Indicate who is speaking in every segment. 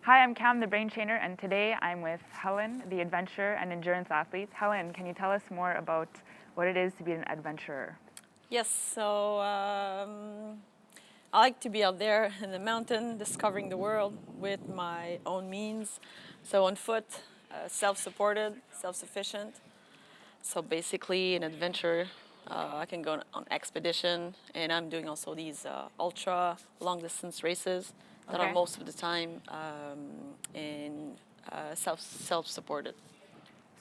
Speaker 1: Hi, I'm Cam, the brain trainer, and today I'm with Helen, the adventure and endurance athlete. Helen, can you tell us more about what it is to be an adventurer?
Speaker 2: Yes, so I like to be out there in the mountain, discovering the world with my own means. So on foot, self-supported, self-sufficient. So basically, an adventure. I can go on expedition, and I'm doing also these ultra long-distance races that are
Speaker 1: Okay.
Speaker 2: most of the time in self-supported.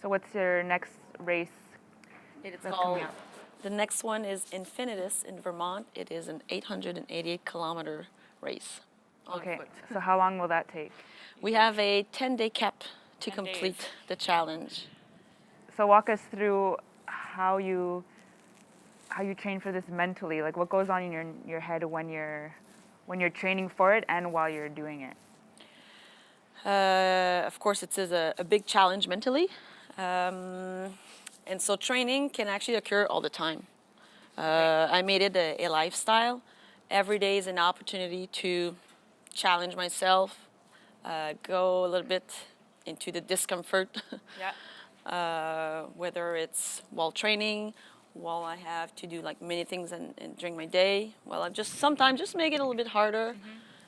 Speaker 1: So, what's your next race
Speaker 2: It is
Speaker 1: that's
Speaker 2: called.
Speaker 1: coming up?
Speaker 2: The next one is Infinitus in Vermont. It is an 888-kilometer race on
Speaker 1: Okay,
Speaker 2: foot.
Speaker 1: so how long will that take?
Speaker 2: We have a 10-day cap to
Speaker 1: 10
Speaker 2: complete
Speaker 1: days.
Speaker 2: the challenge.
Speaker 1: So, walk us through how you train for this mentally. Like, what goes on in your head when you're training for it and while you're doing it.
Speaker 2: Of course, it is a big challenge mentally. And so training can actually occur all the time. I made it a lifestyle. Every day is an opportunity to challenge myself, go a little bit into the discomfort, whether it's while training, while I have to do like many things during my day. Well, I just sometimes just make it a little bit harder.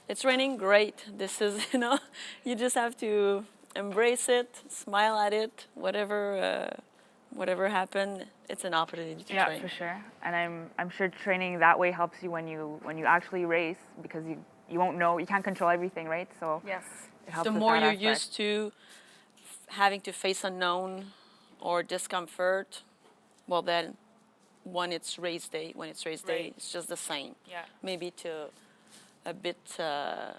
Speaker 2: It's raining, great. This is, you just have to embrace it, smile at it, whatever happened, it's an opportunity to
Speaker 1: Yeah,
Speaker 2: train.
Speaker 1: for sure. And I'm sure training that way helps you when you actually race because you won't know, you can't control everything, right? So
Speaker 2: Yes.
Speaker 1: it helps
Speaker 2: The
Speaker 1: with
Speaker 2: more
Speaker 1: that
Speaker 2: you're
Speaker 1: aspect.
Speaker 2: used to having to face unknown or discomfort, well then when it's race day,
Speaker 1: Right.
Speaker 2: it's just the same.
Speaker 1: Yeah.
Speaker 2: Maybe to a bit a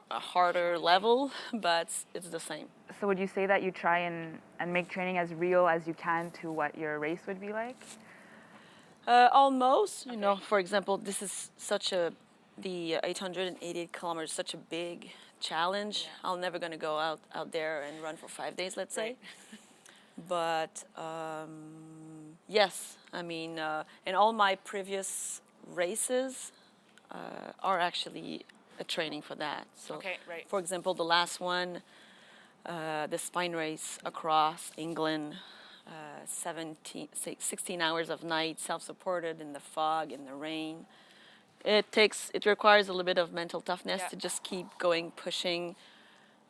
Speaker 2: harder level, but it's the same.
Speaker 1: So would you say that you try and make training as real as you can to what your race would be like?
Speaker 2: Almost, for example, this is the 888 kilometers, such a big challenge.
Speaker 1: Yeah.
Speaker 2: I'm never going to go out there and run for 5 days, let's say. But yes, I mean, and all my previous races are actually a training for that. So,
Speaker 1: Okay, right.
Speaker 2: for example, the last one, the spine race across England, 16 hours of night, self-supported in the fog, in the rain. It requires a little bit of mental toughness
Speaker 1: Yeah.
Speaker 2: to just keep going, pushing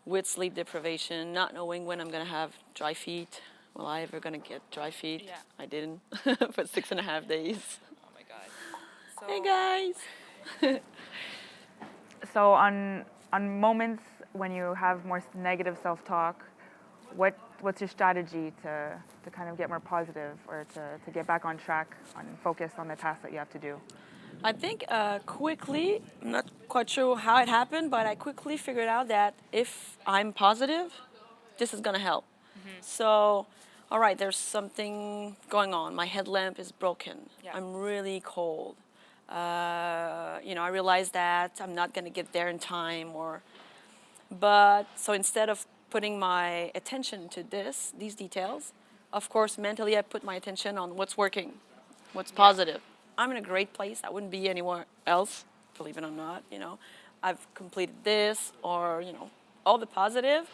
Speaker 2: with sleep deprivation, not knowing when I'm gonna have dry feet. Will I ever gonna get dry feet?
Speaker 1: Yeah.
Speaker 2: I didn't for 6.5 days.
Speaker 1: Oh my God.
Speaker 2: Hey guys.
Speaker 1: So on moments when you have more negative self-talk, what's your strategy to kind of get more positive or to get back on track, on focus on the task that you have to do?
Speaker 2: I think quickly, I'm not quite sure how it happened, but I quickly figured out that if I'm positive, this is gonna help. So, all right, there's something going on. My headlamp is broken.
Speaker 1: Yeah.
Speaker 2: I'm really cold. I realize that I'm not gonna get there in time, but so instead of putting my attention to these details, of course, mentally I put my attention on what's working, what's positive. I'm in a great place. I wouldn't be anywhere else, believe it or not. I've completed this, or all the positive.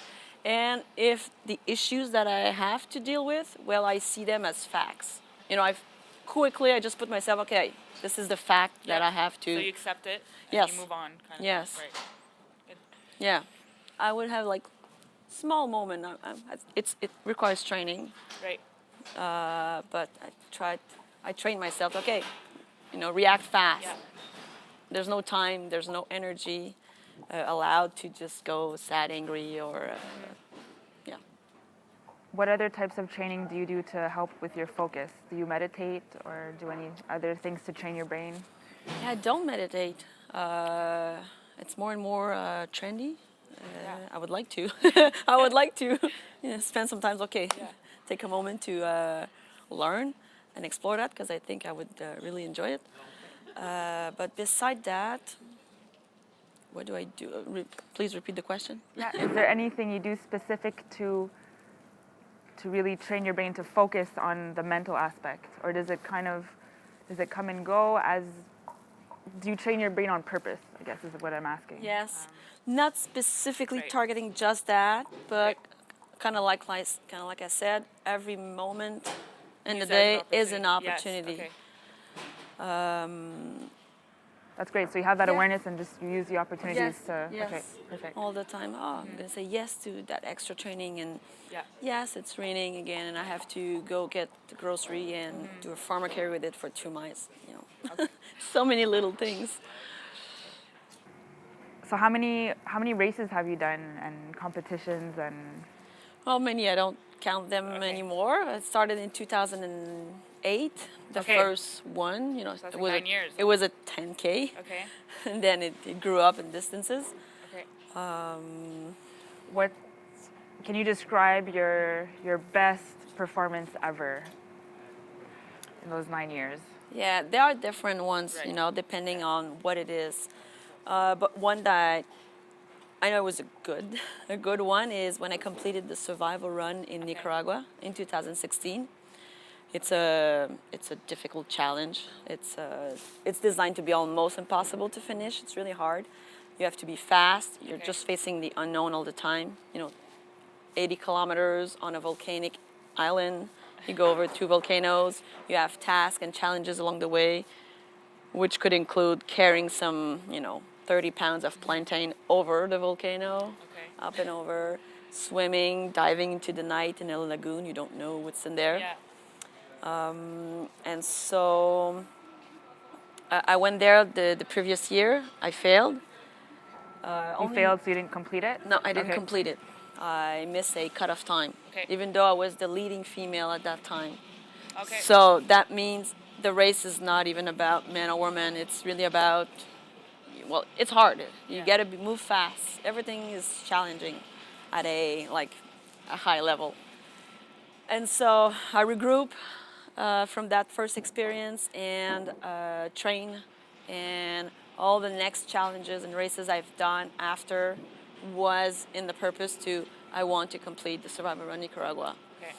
Speaker 2: And if the issues that I have to deal with, well, I see them as facts. I just put myself, okay, this is the fact that I have to.
Speaker 1: So you accept it and
Speaker 2: Yes.
Speaker 1: you move on, kind of.
Speaker 2: Yes.
Speaker 1: Right.
Speaker 2: Yeah, I would have like small moment. It requires training,
Speaker 1: Right.
Speaker 2: but I trained myself. Okay, react fast.
Speaker 1: Yeah.
Speaker 2: There's no time. There's no energy allowed to just go sad, angry, or yeah.
Speaker 1: What other types of training do you do to help with your focus? Do you meditate or do any other things to train your brain?
Speaker 2: Yeah, I don't meditate. It's more and more trendy. I would like to. I would like to spend some time. Okay, take a moment to learn and explore that because I think I would really enjoy it. But beside that, what do I do? Please repeat the question.
Speaker 1: Yeah. Is there anything you do specific to really train your brain to focus on the mental aspect, or does it come and go do you train your brain on purpose? I guess is what I'm asking.
Speaker 2: Yes, not specifically
Speaker 3: Right.
Speaker 2: targeting just that, but kind of like I said, every moment in the
Speaker 3: Use that as
Speaker 2: day is an
Speaker 3: Yes,
Speaker 2: opportunity.
Speaker 3: okay.
Speaker 1: That's great. So you have that
Speaker 2: Yeah.
Speaker 1: awareness and just you use the opportunities
Speaker 2: Yes,
Speaker 1: to.
Speaker 2: yes.
Speaker 1: Okay, perfect.
Speaker 2: All the time. Oh, I'm gonna say yes to that extra training, and
Speaker 3: Yeah.
Speaker 2: yes, it's raining again, and I have to go get the grocery and do a farmer carry with it for 2 miles. You know, so many little things.
Speaker 1: So how many races have you done and competitions and
Speaker 2: How many? I don't count them
Speaker 3: Okay.
Speaker 2: anymore. It started in 2008, the
Speaker 3: Okay.
Speaker 2: first one. You know,
Speaker 3: that's
Speaker 2: it
Speaker 3: like
Speaker 2: was
Speaker 3: 9 years.
Speaker 2: it was a 10K,
Speaker 3: Okay.
Speaker 2: and then it grew up in distances.
Speaker 3: Okay.
Speaker 1: what? Can you describe your best performance ever in those 9 years?
Speaker 2: Yeah, there are different ones,
Speaker 3: Right.
Speaker 2: you know, depending on what it is. But one that I know was a good one is when I completed the survival run in Nicaragua in 2016. It's a difficult challenge. It's designed to be almost impossible to finish. It's really hard. You have to be fast. You're
Speaker 3: Okay.
Speaker 2: just facing the unknown all the time. You know, 80 kilometers on a volcanic island. You go over 2 volcanoes. You have tasks and challenges along the way, which could include carrying some, 30 pounds of plantain over the volcano,
Speaker 3: Okay.
Speaker 2: up and over, swimming, diving into the night in a lagoon. You don't know what's in there.
Speaker 3: Yeah.
Speaker 2: And so I went there the previous year. I failed.
Speaker 1: You failed, so you didn't complete it.
Speaker 2: No, I didn't
Speaker 1: Okay.
Speaker 2: complete it. I missed a cutoff time,
Speaker 3: Okay.
Speaker 2: even though I was the leading female at that time.
Speaker 3: Okay.
Speaker 2: So that means the race is not even about man or woman. It's really about, well, it's hard. You
Speaker 3: Yeah.
Speaker 2: gotta move fast. Everything is challenging at a high level. And so I regroup from that first experience and train, and all the next challenges and races I've done after was in the purpose to I want to complete the Survival Run Nicaragua.
Speaker 3: Okay.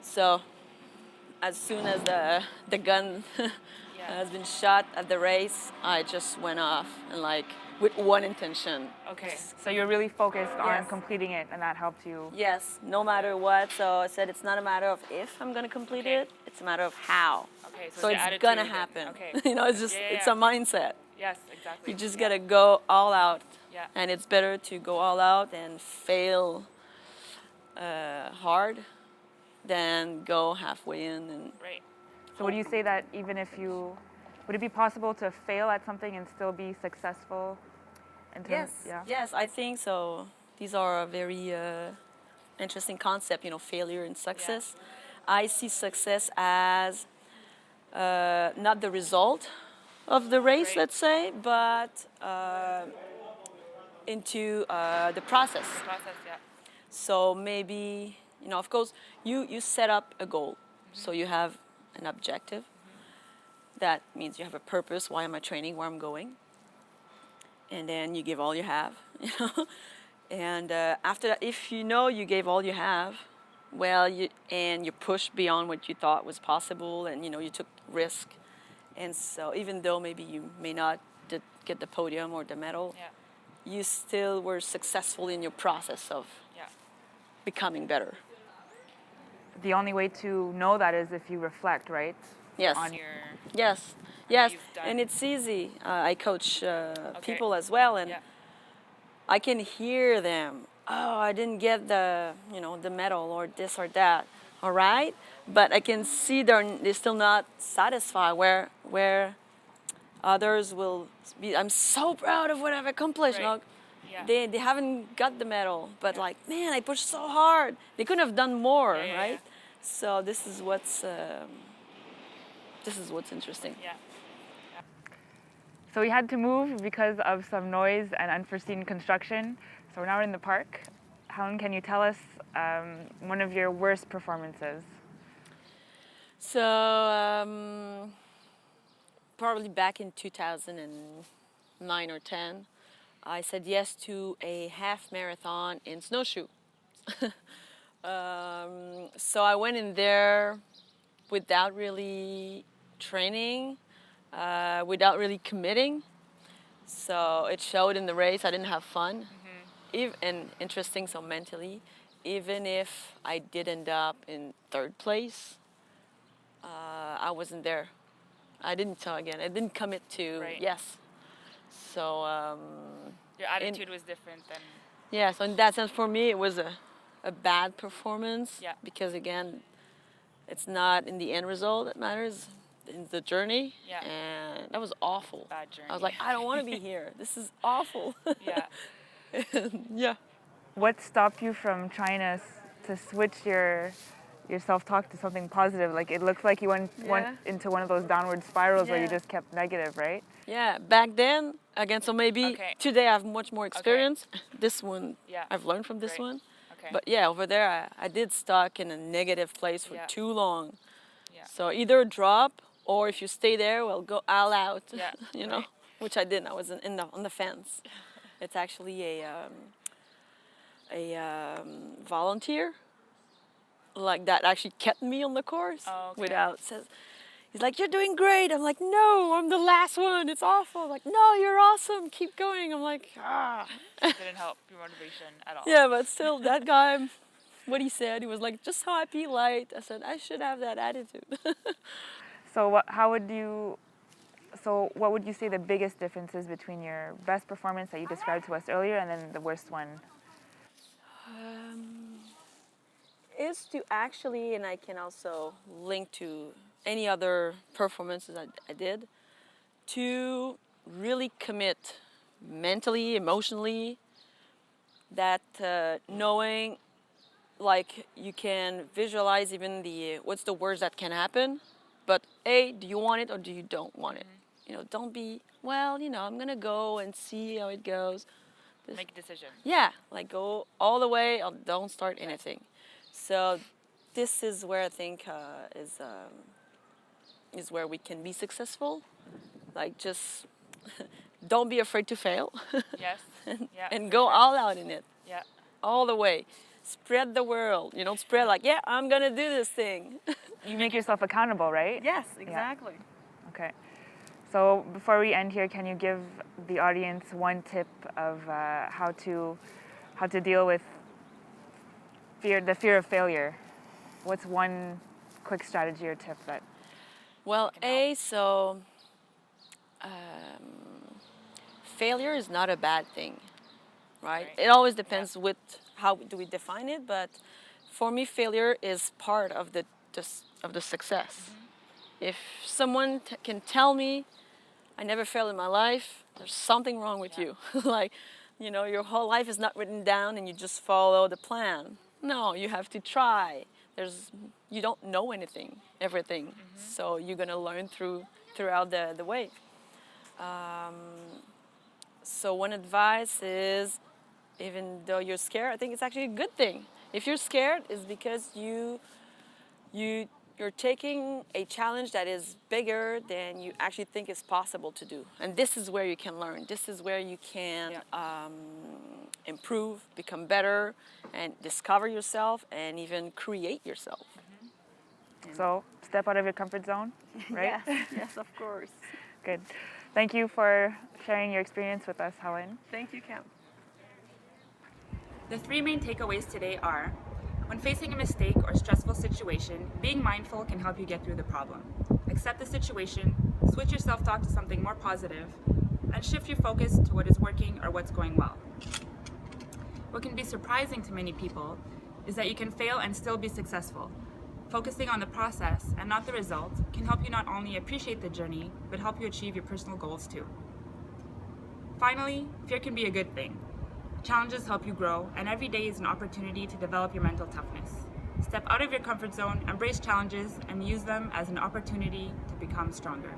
Speaker 2: So as soon as the gun has been shot at the race, I just went off and with one intention.
Speaker 3: Okay.
Speaker 1: So you're really focused on
Speaker 2: Yes.
Speaker 1: completing it, and that helped you.
Speaker 2: Yes, no matter what. So I said it's not a matter of if I'm gonna complete
Speaker 3: Okay.
Speaker 2: it; it's a matter of how.
Speaker 3: Okay.
Speaker 2: So
Speaker 3: the
Speaker 2: it's
Speaker 3: attitude
Speaker 2: gonna
Speaker 3: and-
Speaker 2: happen.
Speaker 3: Okay.
Speaker 2: It's just
Speaker 3: Yeah, yeah,
Speaker 2: it's
Speaker 3: yeah.
Speaker 2: a mindset.
Speaker 3: Yes, exactly.
Speaker 2: You just
Speaker 3: Yeah.
Speaker 2: gotta go all out.
Speaker 3: Yeah.
Speaker 2: And it's better to go all out and fail hard than go halfway in and
Speaker 3: Right.
Speaker 1: So would you say that even if would it be possible to fail at something and still be successful? In terms, yeah.
Speaker 2: Yes, I think so. These are a very interesting concept, failure and success. I see success as not the result of the race,
Speaker 3: Right.
Speaker 2: let's say, but into the process.
Speaker 3: Process. Yeah.
Speaker 2: So maybe, of course, you set up a goal. So you have an objective. That means you have a purpose. Why am I training? Where I'm going? And then you give all you have, And after that, if you gave all you have, well, you pushed beyond what you thought was possible, and you took risk. And so even though maybe you may not get the podium or the medal,
Speaker 3: Yeah.
Speaker 2: you still were successful in your process of
Speaker 3: Yeah.
Speaker 2: becoming better.
Speaker 1: The only way to know that is if you reflect, right?
Speaker 2: Yes.
Speaker 1: On
Speaker 3: Your.
Speaker 2: Yes. Yes.
Speaker 3: you've done.
Speaker 2: And it's easy. I coach people as well, and
Speaker 3: Yeah.
Speaker 2: I can hear them. Oh, I didn't get the medal or this or that. All right, but I can see they're still not satisfied. Where others will be. I'm so proud of what I've accomplished.
Speaker 3: Right. Yeah.
Speaker 2: They haven't got the medal, but man, I pushed so hard. They couldn't have done more,
Speaker 3: Yeah, yeah,
Speaker 2: right?
Speaker 3: yeah.
Speaker 2: So this is what's interesting.
Speaker 3: Yeah.
Speaker 1: So we had to move because of some noise and unforeseen construction. So we're now in the park. Helen, can you tell us one of your worst performances?
Speaker 2: So probably back in 2009 or 10, I said yes to a half marathon in snowshoe. So I went in there without really training, without really committing. So it showed in the race. I didn't have fun. And interesting, so mentally, even if I did end up in third place, I wasn't there. I didn't tell again. I didn't commit to
Speaker 3: Right.
Speaker 2: yes. So
Speaker 3: Your attitude was different than.
Speaker 2: yeah. So in that sense, for me, it was a bad performance.
Speaker 3: Yeah.
Speaker 2: Because again, it's not in the end result that matters. In the journey.
Speaker 3: Yeah.
Speaker 2: And that was awful.
Speaker 3: Bad journey.
Speaker 2: I was like, I don't want to be here. This is awful.
Speaker 3: Yeah.
Speaker 2: Yeah.
Speaker 1: What stopped you from trying to switch your self-talk to something positive? Like it looks like you went
Speaker 2: Yeah.
Speaker 1: into one of those downward spirals where you
Speaker 2: Yeah.
Speaker 1: just kept negative, right?
Speaker 2: Yeah, back then, again, so maybe
Speaker 3: Okay.
Speaker 2: today I have much more experience. This one,
Speaker 3: Yeah.
Speaker 2: I've learned from this
Speaker 3: Great.
Speaker 2: one.
Speaker 3: Okay.
Speaker 2: But yeah, over there, I did stuck in a negative place for
Speaker 3: Yeah.
Speaker 2: too long.
Speaker 3: Yeah.
Speaker 2: So either drop, or if you stay there, well, go all out.
Speaker 3: Yeah,
Speaker 2: You know,
Speaker 3: right.
Speaker 2: which I didn't. I was on the fence. It's actually a volunteer like that actually kept me on the course
Speaker 3: Oh, okay.
Speaker 2: without says. He's like, you're doing great. I'm like, no, I'm the last one. It's awful. Like, no, you're awesome. Keep going. I'm like, ah.
Speaker 3: Didn't help your motivation at all.
Speaker 2: Yeah, but still, that guy, what he said, he was like, just happy, light. I said, I should have that attitude.
Speaker 1: So what would you say the biggest difference is between your best performance that you described to us earlier and then the worst one?
Speaker 2: Is to actually, and I can also link to any other performances I did, to really commit mentally, emotionally, that knowing, like you can visualize even what's the worst that can happen, but A, do you want it or do you don't want it? You know, don't be, well, I'm gonna go and see how it goes.
Speaker 3: Make a decision.
Speaker 2: Yeah, like go all the way or don't start anything. So this is where I think is where we can be successful. Like just don't be afraid to fail
Speaker 3: Yes. Yeah.
Speaker 2: and
Speaker 3: for
Speaker 2: go
Speaker 3: sure.
Speaker 2: all out in it,
Speaker 3: Yeah.
Speaker 2: all the way. Spread the world, spread like, yeah, I'm gonna do this thing.
Speaker 1: You make yourself accountable, right?
Speaker 2: Yes, exactly.
Speaker 1: Okay. So before we end here, can you give the audience one tip of how to deal with the fear of failure? What's one quick strategy or tip that?
Speaker 2: Well, failure is not a bad thing, right?
Speaker 3: Right.
Speaker 2: It always depends with how do we define it, but for me, failure is part of the success. If someone can tell me, I never failed in my life, there's something wrong with you. Like, your whole life is not written down and you just follow the plan. No, you have to try. You don't know everything. So you're gonna learn throughout the way. So one advice is, even though you're scared, I think it's actually a good thing. If you're scared, it's because you're taking a challenge that is bigger than you actually think is possible to do. And this is where you can learn. This is where you can improve, become better, and discover yourself, and even create yourself.
Speaker 1: So step out of your comfort zone, right?
Speaker 2: Yes, of course.
Speaker 1: Good. Thank you for sharing your experience with us, Helen.
Speaker 2: Thank you, Cam.
Speaker 3: The three main takeaways today are: when facing a mistake or stressful situation, being mindful can help you get through the problem. Accept the situation, switch your self-talk to something more positive, and shift your focus to what is working or what's going well. What can be surprising to many people is that you can fail and still be successful. Focusing on the process and not the result can help you not only appreciate the journey, but help you achieve your personal goals too. Finally, fear can be a good thing. Challenges help you grow, and every day is an opportunity to develop your mental toughness. Step out of your comfort zone, embrace challenges, and use them as an opportunity to become stronger.